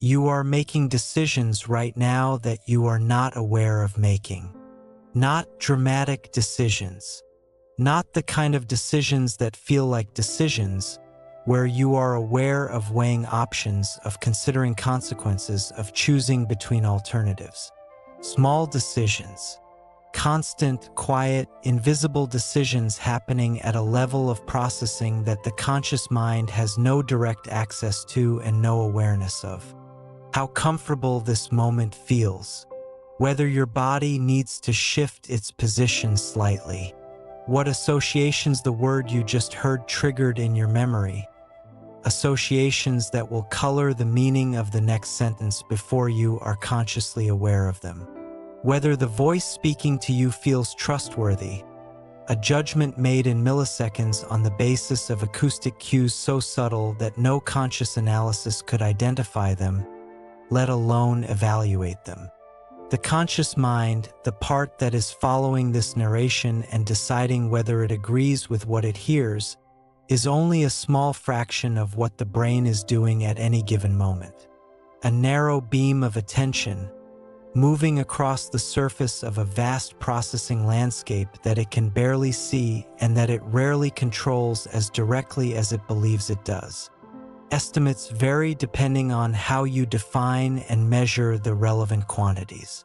You are making decisions right now that you are not aware of making. Not dramatic decisions. Not the kind of decisions that feel like decisions, where you are aware of weighing options, of considering consequences, of choosing between alternatives. Small decisions. Constant, quiet, invisible decisions happening at a level of processing that the conscious mind has no direct access to and no awareness of. How comfortable this moment feels. Whether your body needs to shift its position slightly. What associations the word you just heard triggered in your memory. Associations that will color the meaning of the next sentence before you are consciously aware of them. Whether the voice speaking to you feels trustworthy. A judgment made in milliseconds on the basis of acoustic cues so subtle that no conscious analysis could identify them, let alone evaluate them. The conscious mind, the part that is following this narration and deciding whether it agrees with what it hears, is only a small fraction of what the brain is doing at any given moment. A narrow beam of attention, moving across the surface of a vast processing landscape that it can barely see and that it rarely controls as directly as it believes it does. Estimates vary depending on how you define and measure the relevant quantities.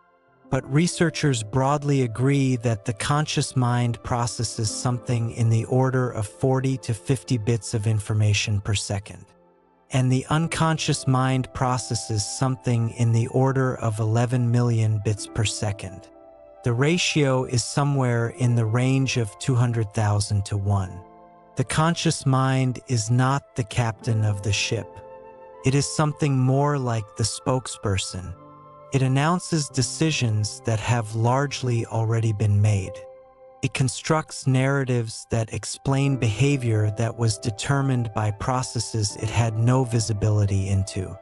But researchers broadly agree that the conscious mind processes something in the order of 40 to 50 bits of information per second. And the unconscious mind processes something in the order of 11 million bits per second. The ratio is somewhere in the range of 200,000 to 1. The conscious mind is not the captain of the ship. It is something more like the spokesperson. It announces decisions that have largely already been made. It constructs narratives that explain behavior that was determined by processes it had no visibility into.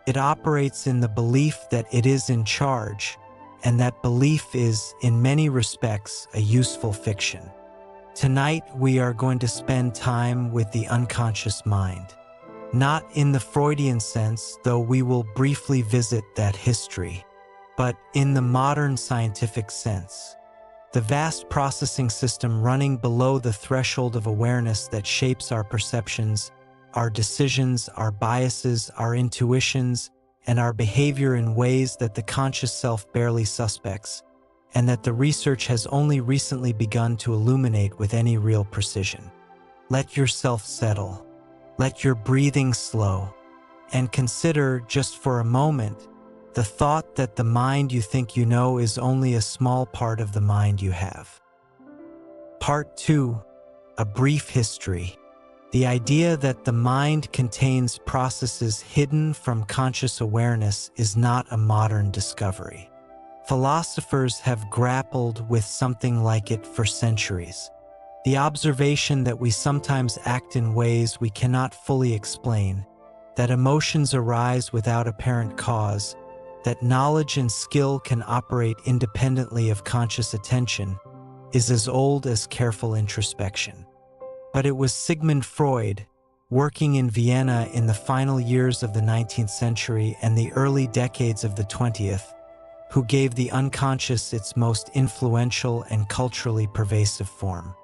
It operates in the belief that it is in charge, and that belief is, in many respects, a useful fiction. Tonight, we are going to spend time with the unconscious mind. Not in the Freudian sense, though we will briefly visit that history, but in the modern scientific sense. The vast processing system running below the threshold of awareness that shapes our perceptions, our decisions, our biases, our intuitions, and our behavior in ways that the conscious self barely suspects, and that the research has only recently begun to illuminate with any real precision. Let yourself settle. Let your breathing slow. And consider, just for a moment, the thought that the mind you think you know is only a small part of the mind you have. Part 2. A brief history. The idea that the mind contains processes hidden from conscious awareness is not a modern discovery. Philosophers have grappled with something like it for centuries. The observation that we sometimes act in ways we cannot fully explain, that emotions arise without apparent cause, that knowledge and skill can operate independently of conscious attention, is as old as careful introspection. But it was Sigmund Freud, working in Vienna in the final years of the 19th century and the early decades of the 20th, who gave the unconscious its most influential and culturally pervasive form.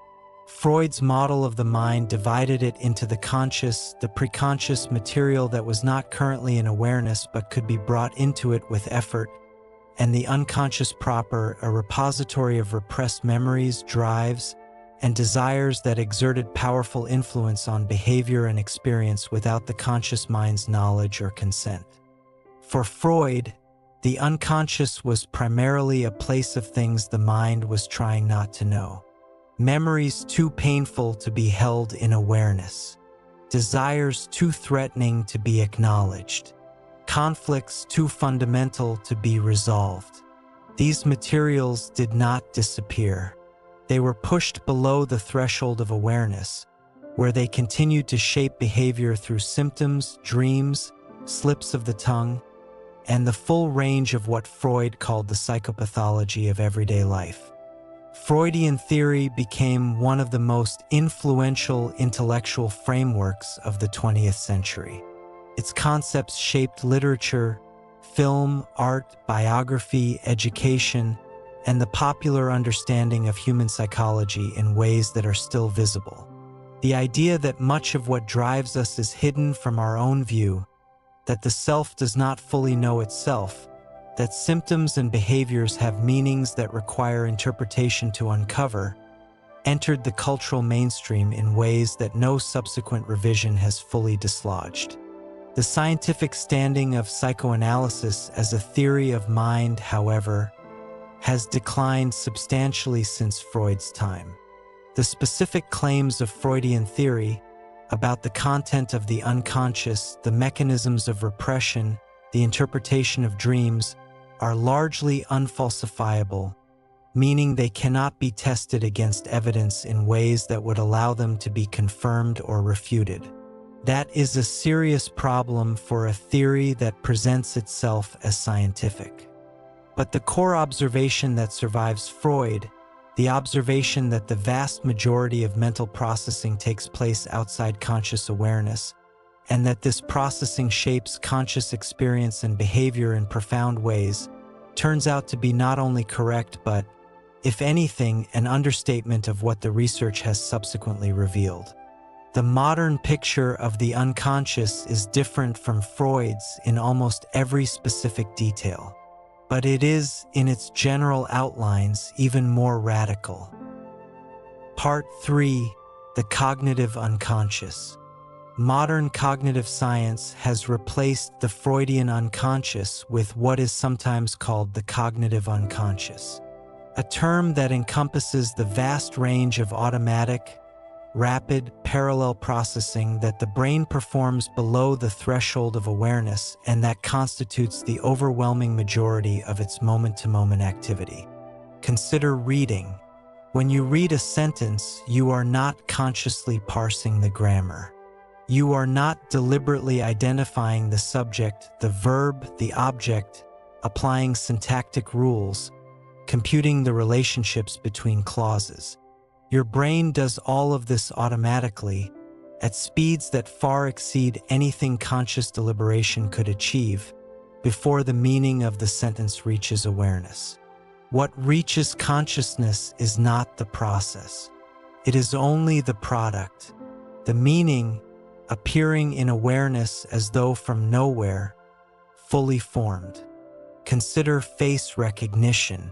Freud's model of the mind divided it into the conscious, the preconscious material that was not currently in awareness but could be brought into it with effort, and the unconscious proper, a repository of repressed memories, drives, and desires that exerted powerful influence on behavior and experience without the conscious mind's knowledge or consent. For Freud, the unconscious was primarily a place of things the mind was trying not to know. Memories too painful to be held in awareness. Desires too threatening to be acknowledged. Conflicts too fundamental to be resolved. These materials did not disappear. They were pushed below the threshold of awareness, where they continued to shape behavior through symptoms, dreams, slips of the tongue, and the full range of what Freud called the psychopathology of everyday life. Freudian theory became one of the most influential intellectual frameworks of the 20th century. Its concepts shaped literature, film, art, biography, education, and the popular understanding of human psychology in ways that are still visible. The idea that much of what drives us is hidden from our own view, that the self does not fully know itself, that symptoms and behaviors have meanings that require interpretation to uncover, entered the cultural mainstream in ways that no subsequent revision has fully dislodged. The scientific standing of psychoanalysis as a theory of mind, however, has declined substantially since Freud's time. The specific claims of Freudian theory about the content of the unconscious, the mechanisms of repression, the interpretation of dreams, are largely unfalsifiable, meaning they cannot be tested against evidence in ways that would allow them to be confirmed or refuted. That is a serious problem for a theory that presents itself as scientific. But the core observation that survives Freud, the observation that the vast majority of mental processing takes place outside conscious awareness, and that this processing shapes conscious experience and behavior in profound ways, turns out to be not only correct but, if anything, an understatement of what the research has subsequently revealed. The modern picture of the unconscious is different from Freud's in almost every specific detail, but it is, in its general outlines, even more radical. Part 3: The Cognitive Unconscious. Modern cognitive science has replaced the Freudian unconscious with what is sometimes called the cognitive unconscious, a term that encompasses the vast range of automatic, rapid, parallel processing that the brain performs below the threshold of awareness and that constitutes the overwhelming majority of its moment-to-moment activity. Consider reading. When you read a sentence, you are not consciously parsing the grammar. You are not deliberately identifying the subject, the verb, the object, applying syntactic rules, computing the relationships between clauses. Your brain does all of this automatically, at speeds that far exceed anything conscious deliberation could achieve, before the meaning of the sentence reaches awareness. What reaches consciousness is not the process. It is only the product, the meaning appearing in awareness as though from nowhere, fully formed. Consider face recognition.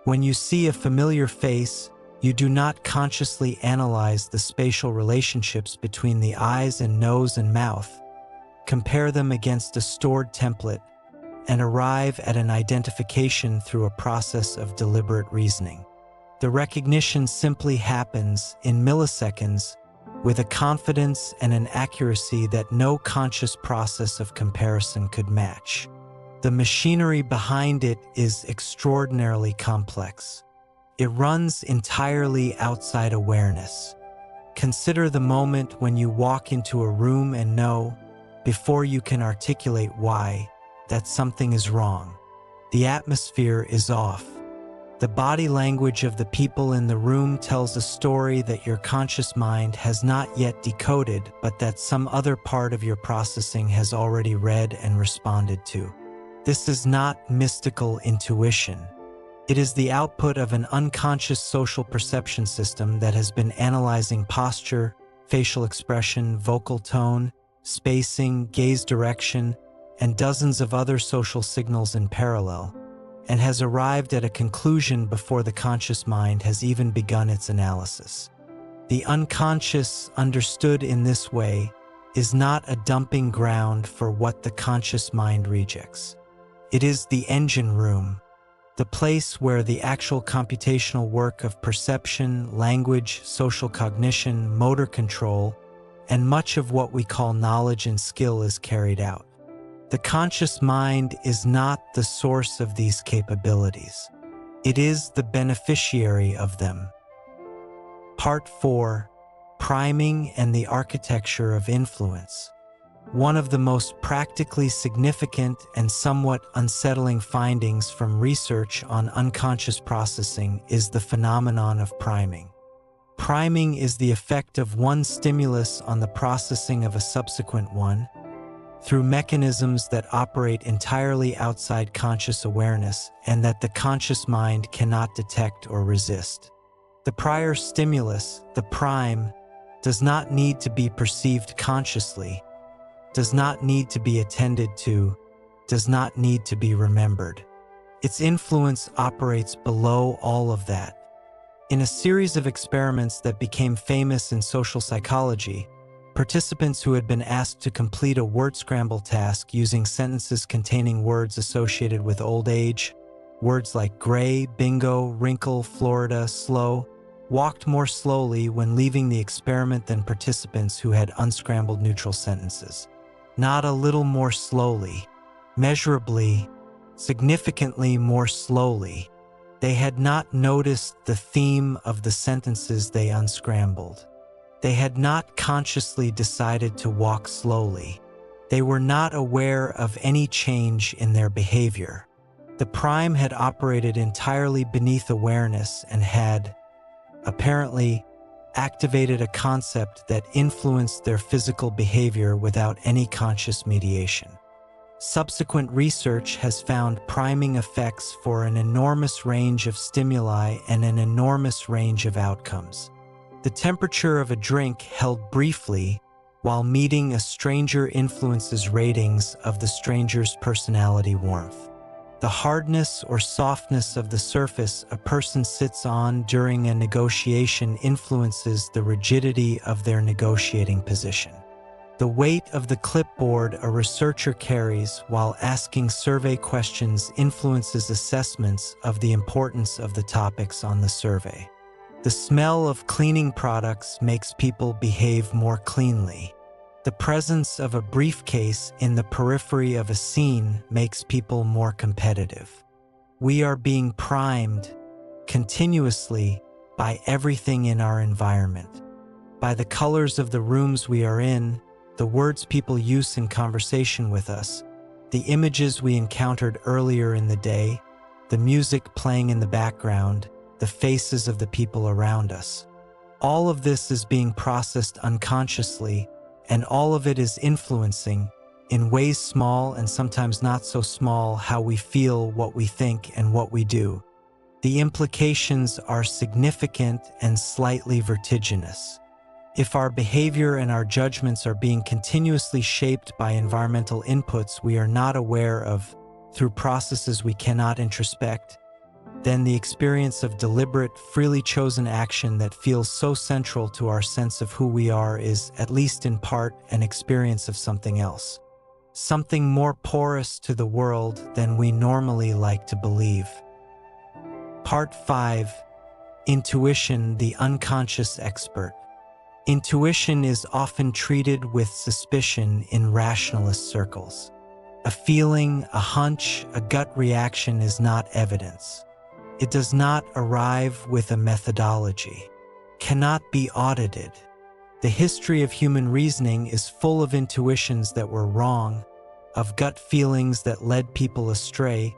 When you see a familiar face, you do not consciously analyze the spatial relationships between the eyes and nose and mouth, compare them against a stored template, and arrive at an identification through a process of deliberate reasoning. The recognition simply happens in milliseconds with a confidence and an accuracy that no conscious process of comparison could match. The machinery behind it is extraordinarily complex. It runs entirely outside awareness. Consider the moment when you walk into a room and know, before you can articulate why, that something is wrong. The atmosphere is off. The body language of the people in the room tells a story that your conscious mind has not yet decoded, but that some other part of your processing has already read and responded to. This is not mystical intuition. It is the output of an unconscious social perception system that has been analyzing posture, facial expression, vocal tone, spacing, gaze direction, and dozens of other social signals in parallel, and has arrived at a conclusion before the conscious mind has even begun its analysis. The unconscious, understood in this way, is not a dumping ground for what the conscious mind rejects. It is the engine room, the place where the actual computational work of perception, language, social cognition, motor control, and much of what we call knowledge and skill is carried out. The conscious mind is not the source of these capabilities. It is the beneficiary of them. Part 4: Priming and the Architecture of Influence. One of the most practically significant and somewhat unsettling findings from research on unconscious processing is the phenomenon of priming. Priming is the effect of one stimulus on the processing of a subsequent one. through mechanisms that operate entirely outside conscious awareness and that the conscious mind cannot detect or resist. The prior stimulus, the prime, does not need to be perceived consciously, does not need to be attended to, does not need to be remembered. Its influence operates below all of that. In a series of experiments that became famous in social psychology, participants who had been asked to complete a word scramble task using sentences containing words associated with old age, words like gray, bingo, wrinkle, Florida, slow, walked more slowly when leaving the experiment than participants who had unscrambled neutral sentences. Not a little more slowly, measurably, significantly more slowly. They had not noticed the theme of the sentences they unscrambled. They had not consciously decided to walk slowly. They were not aware of any change in their behavior. The prime had operated entirely beneath awareness and had, apparently, activated a concept that influenced their physical behavior without any conscious mediation. Subsequent research has found priming effects for an enormous range of stimuli and an enormous range of outcomes. The temperature of a drink held briefly while meeting a stranger influences ratings of the stranger's personality warmth. The hardness or softness of the surface a person sits on during a negotiation influences the rigidity of their negotiating position. The weight of the clipboard a researcher carries while asking survey questions influences assessments of the importance of the topics on the survey. The smell of cleaning products makes people behave more cleanly. The presence of a briefcase in the periphery of a scene makes people more competitive. We are being primed continuously by everything in our environment, by the colors of the rooms we are in, the words people use in conversation with us, the images we encountered earlier in the day, the music playing in the background, the faces of the people around us. All of this is being processed unconsciously, and all of it is influencing, in ways small and sometimes not so small, how we feel, what we think, and what we do. The implications are significant and slightly vertiginous. If our behavior and our judgments are being continuously shaped by environmental inputs we are not aware of through processes we cannot introspect, then the experience of deliberate, freely chosen action that feels so central to our sense of who we are is, at least in part, an experience of something else. Something more porous to the world than we normally like to believe. Part 5. Intuition, the unconscious expert. Intuition is often treated with suspicion in rationalist circles. A feeling, a hunch, a gut reaction is not evidence. It does not arrive with a methodology, cannot be audited. The history of human reasoning is full of intuitions that were wrong, of gut feelings that led people astray,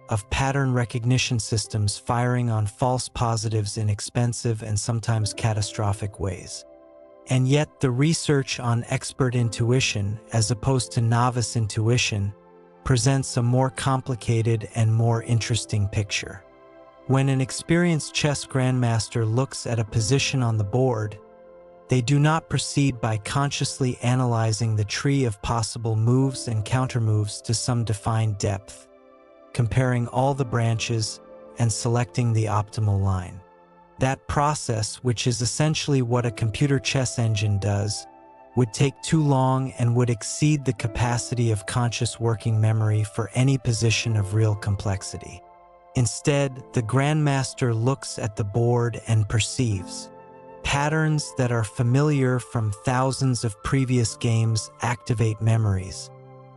of pattern recognition systems firing on false positives in expensive and sometimes catastrophic ways. And yet the research on expert intuition, as opposed to novice intuition, presents a more complicated and more interesting picture. When an experienced chess grandmaster looks at a position on the board, they do not proceed by consciously analyzing the tree of possible moves and countermoves to some defined depth, comparing all the branches and selecting the optimal line. That process, which is essentially what a computer chess engine does, would take too long and would exceed the capacity of conscious working memory for any position of real complexity. Instead, the grandmaster looks at the board and perceives. Patterns that are familiar from thousands of previous games activate memories,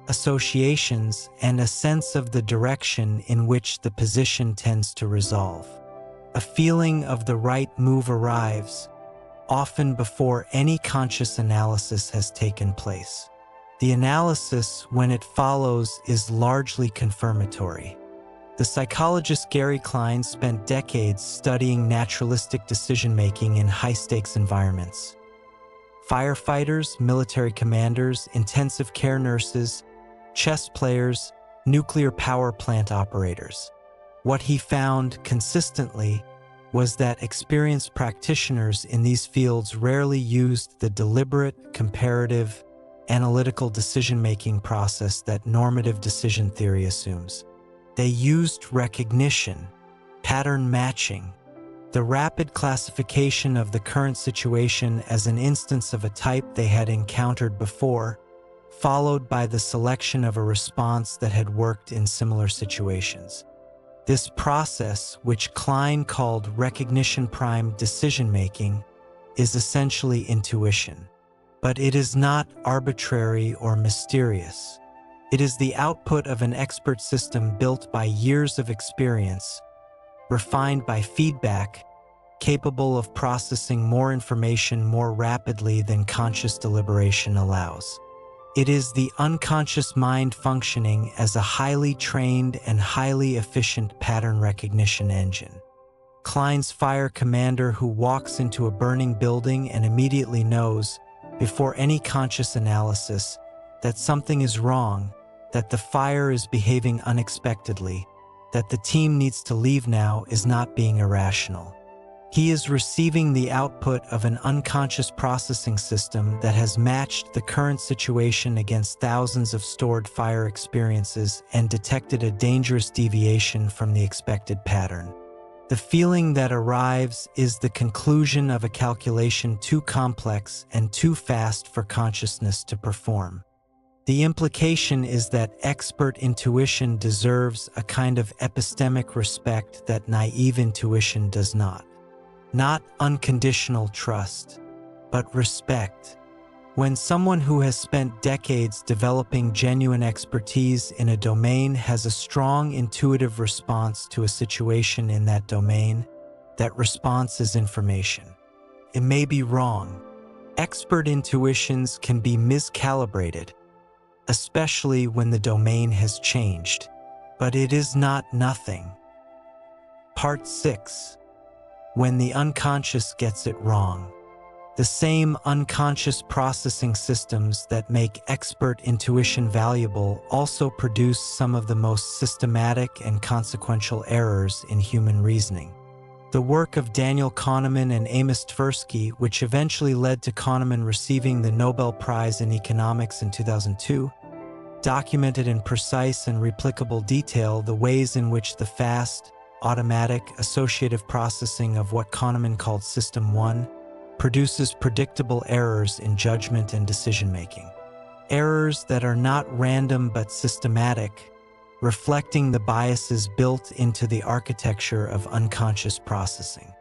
associations, and a sense of the direction in which the position tends to resolve. A feeling of the right move arrives, often before any conscious analysis has taken place. The analysis, when it follows, is largely confirmatory. The psychologist Gary Klein spent decades studying naturalistic decision-making in high-stakes environments. firefighters, military commanders, intensive care nurses, chess players, nuclear power plant operators. What he found consistently was that experienced practitioners in these fields rarely used the deliberate, comparative, analytical decision-making process that normative decision theory assumes. They used recognition, pattern matching, the rapid classification of the current situation as an instance of a type they had encountered before, followed by the selection of a response that had worked in similar situations. This process, which Klein called recognition-primed decision-making, is essentially intuition. But it is not arbitrary or mysterious. It is the output of an expert system built by years of experience, refined by feedback, capable of processing more information more rapidly than conscious deliberation allows. It is the unconscious mind functioning as a highly trained and highly efficient pattern recognition engine. Klein's fire commander who walks into a burning building and immediately knows, before any conscious analysis, that something is wrong, that the fire is behaving unexpectedly, that the team needs to leave now is not being irrational. He is receiving the output of an unconscious processing system that has matched the current situation against thousands of stored fire experiences and detected a dangerous deviation from the expected pattern. The feeling that arrives is the conclusion of a calculation too complex and too fast for consciousness to perform. The implication is that expert intuition deserves a kind of epistemic respect that naive intuition does not. Not unconditional trust, but respect. When someone who has spent decades developing genuine expertise in a domain has a strong intuitive response to a situation in that domain, that response is information. It may be wrong. Expert intuitions can be miscalibrated, especially when the domain has changed, but it is not nothing. Part 6. When the unconscious gets it wrong. The same unconscious processing systems that make expert intuition valuable also produce some of the most systematic and consequential errors in human reasoning. The work of Daniel Kahneman and Amos Tversky, which eventually led to Kahneman receiving the Nobel Prize in Economics in 2002, documented in precise and replicable detail the ways in which the fast, automatic, associative processing of what Kahneman called System 1 produces predictable errors in judgment and decision-making. Errors that are not random but systematic, reflecting the biases built into the architecture of unconscious processing.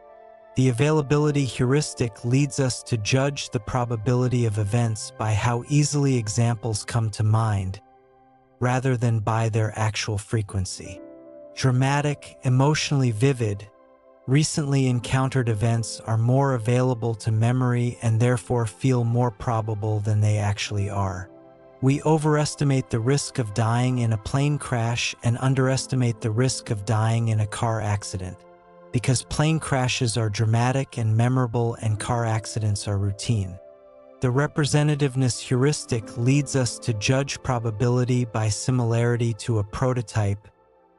The availability heuristic leads us to judge the probability of events by how easily examples come to mind, rather than by their actual frequency. Dramatic, emotionally vivid, recently encountered events are more available to memory and therefore feel more probable than they actually are. We overestimate the risk of dying in a plane crash and underestimate the risk of dying in a car accident, because plane crashes are dramatic and memorable and car accidents are routine. The representativeness heuristic leads us to judge probability by similarity to a prototype,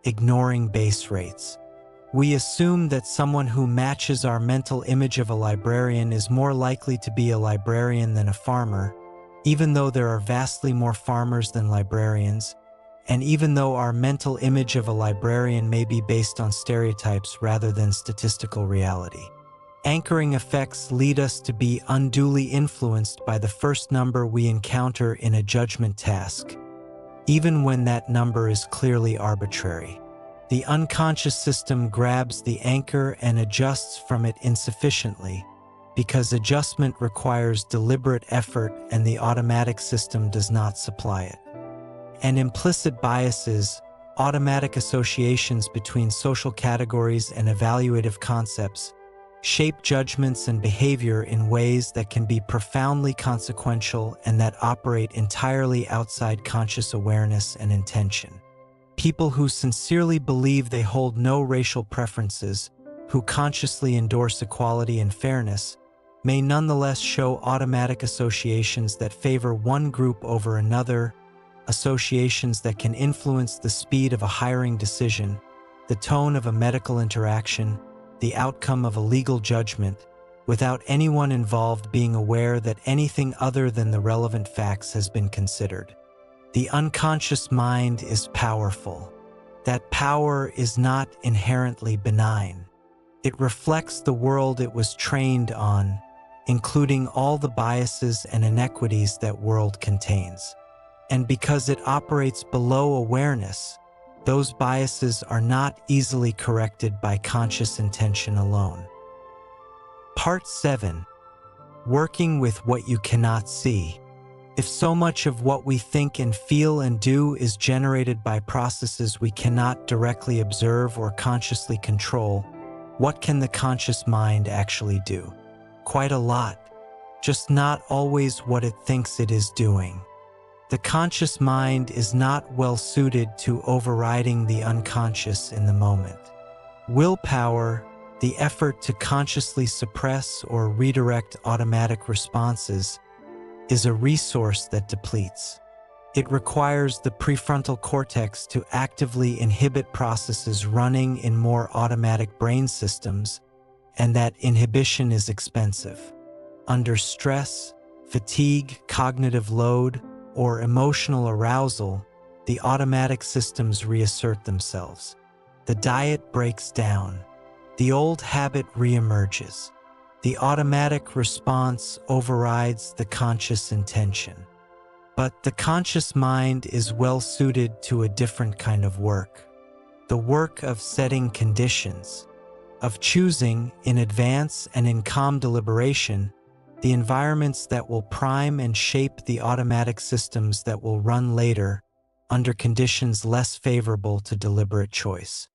ignoring base rates. We assume that someone who matches our mental image of a librarian is more likely to be a librarian than a farmer, even though there are vastly more farmers than librarians, and even though our mental image of a librarian may be based on stereotypes rather than statistical reality. Anchoring effects lead us to be unduly influenced by the first number we encounter in a judgment task, even when that number is clearly arbitrary. The unconscious system grabs the anchor and adjusts from it insufficiently, because adjustment requires deliberate effort and the automatic system does not supply it. And implicit biases, automatic associations between social categories and evaluative concepts, shape judgments and behavior in ways that can be profoundly consequential and that operate entirely outside conscious awareness and intention. People who sincerely believe they hold no racial preferences, who consciously endorse equality and fairness, may nonetheless show automatic associations that favor one group over another, associations that can influence the speed of a hiring decision, the tone of a medical interaction, the outcome of a legal judgment, without anyone involved being aware that anything other than the relevant facts has been considered. The unconscious mind is powerful. That power is not inherently benign. It reflects the world it was trained on, including all the biases and inequities that world contains. And because it operates below awareness, those biases are not easily corrected by conscious intention alone. Part 7. Working with what you cannot see. If so much of what we think and feel and do is generated by processes we cannot directly observe or consciously control, what can the conscious mind actually do? Quite a lot, just not always what it thinks it is doing. The conscious mind is not well suited to overriding the unconscious in the moment. Willpower, the effort to consciously suppress or redirect automatic responses, is a resource that depletes. It requires the prefrontal cortex to actively inhibit processes running in more automatic brain systems, and that inhibition is expensive. Under stress, fatigue, cognitive load, or emotional arousal, the automatic systems reassert themselves. The diet breaks down. The old habit reemerges. The automatic response overrides the conscious intention. But the conscious mind is well suited to a different kind of work. The work of setting conditions, of choosing in advance and in calm deliberation the environments that will prime and shape the automatic systems that will run later under conditions less favorable to deliberate choice.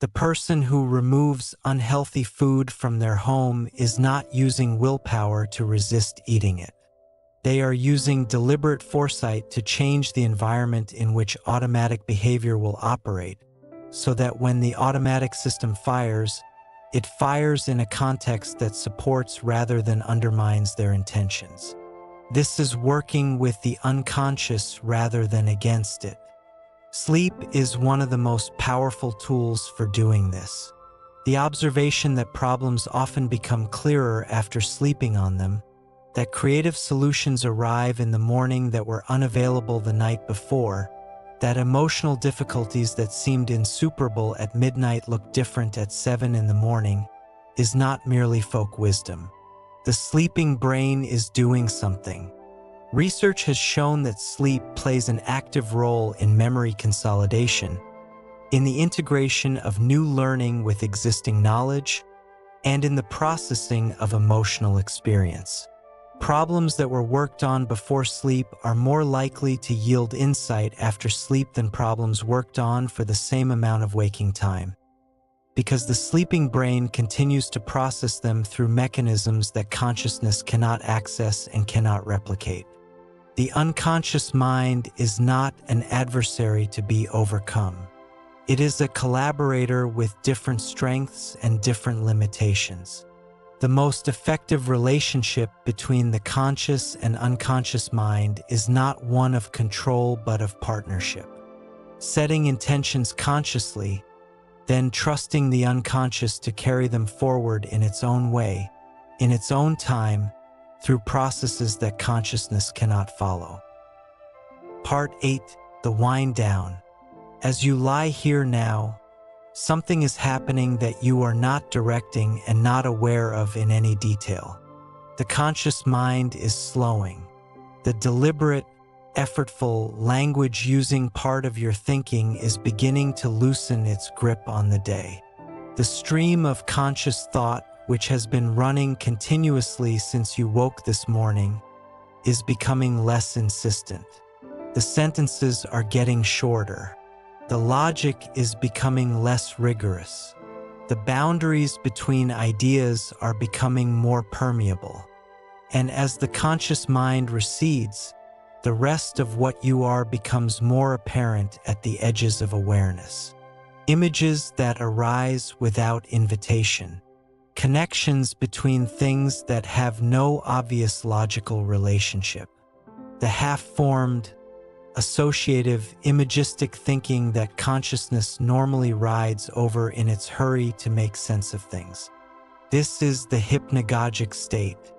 The person who removes unhealthy food from their home is not using willpower to resist eating it. They are using deliberate foresight to change the environment in which automatic behavior will operate, so that when the automatic system fires, it fires in a context that supports rather than undermines their intentions. This is working with the unconscious rather than against it. Sleep is one of the most powerful tools for doing this. The observation that problems often become clearer after sleeping on them, that creative solutions arrive in the morning that were unavailable the night before, that emotional difficulties that seemed insuperable at midnight look different at 7 in the morning, is not merely folk wisdom. The sleeping brain is doing something. Research has shown that sleep plays an active role in memory consolidation, in the integration of new learning with existing knowledge, and in the processing of emotional experience. Problems that were worked on before sleep are more likely to yield insight after sleep than problems worked on for the same amount of waking time, because the sleeping brain continues to process them through mechanisms that consciousness cannot access and cannot replicate. The unconscious mind is not an adversary to be overcome. It is a collaborator with different strengths and different limitations. The most effective relationship between the conscious and unconscious mind is not one of control but of partnership. Setting intentions consciously, then trusting the unconscious to carry them forward in its own way, in its own time, through processes that consciousness cannot follow. Part 8. The wind down. As you lie here now, something is happening that you are not directing and not aware of in any detail. The conscious mind is slowing. The deliberate, effortful, language-using part of your thinking is beginning to loosen its grip on the day. The stream of conscious thought, which has been running continuously since you woke this morning, is becoming less insistent. The sentences are getting shorter. The logic is becoming less rigorous. The boundaries between ideas are becoming more permeable. And as the conscious mind recedes, the rest of what you are becomes more apparent at the edges of awareness. Images that arise without invitation, connections between things that have no obvious logical relationship. The half-formed, associative, imagistic thinking that consciousness normally rides over in its hurry to make sense of things. This is the hypnagogic state,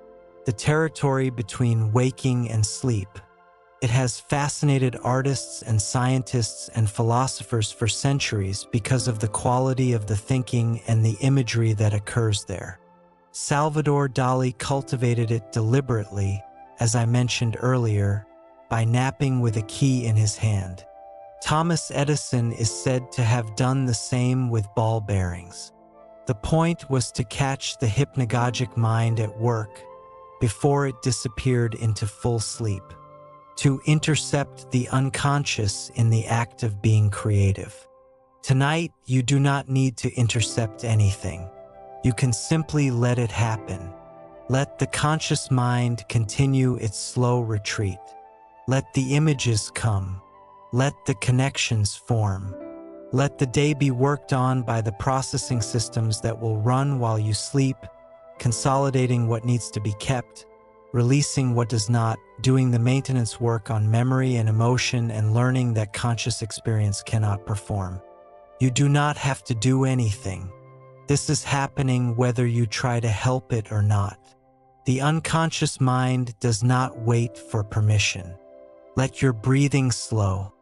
the territory between waking and sleep. It has fascinated artists and scientists and philosophers for centuries because of the quality of the thinking and the imagery that occurs there. Salvador Dali cultivated it deliberately, as I mentioned earlier, by napping with a key in his hand. Thomas Edison is said to have done the same with ball bearings. The point was to catch the hypnagogic mind at work before it disappeared into full sleep, to intercept the unconscious in the act of being creative. Tonight, you do not need to intercept anything. You can simply let it happen. Let the conscious mind continue its slow retreat. Let the images come. Let the connections form. Let the day be worked on by the processing systems that will run while you sleep, consolidating what needs to be kept, releasing what does not, doing the maintenance work on memory and emotion, and learning that conscious experience cannot perform. You do not have to do anything. This is happening whether you try to help it or not. The unconscious mind does not wait for permission. Let your breathing slow.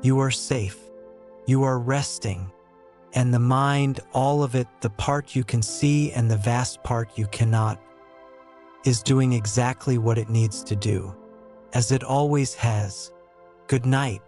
You are safe. You are resting. And the mind, all of it, the part you can see and the vast part you cannot, is doing exactly what it needs to do, as it always has. Good night.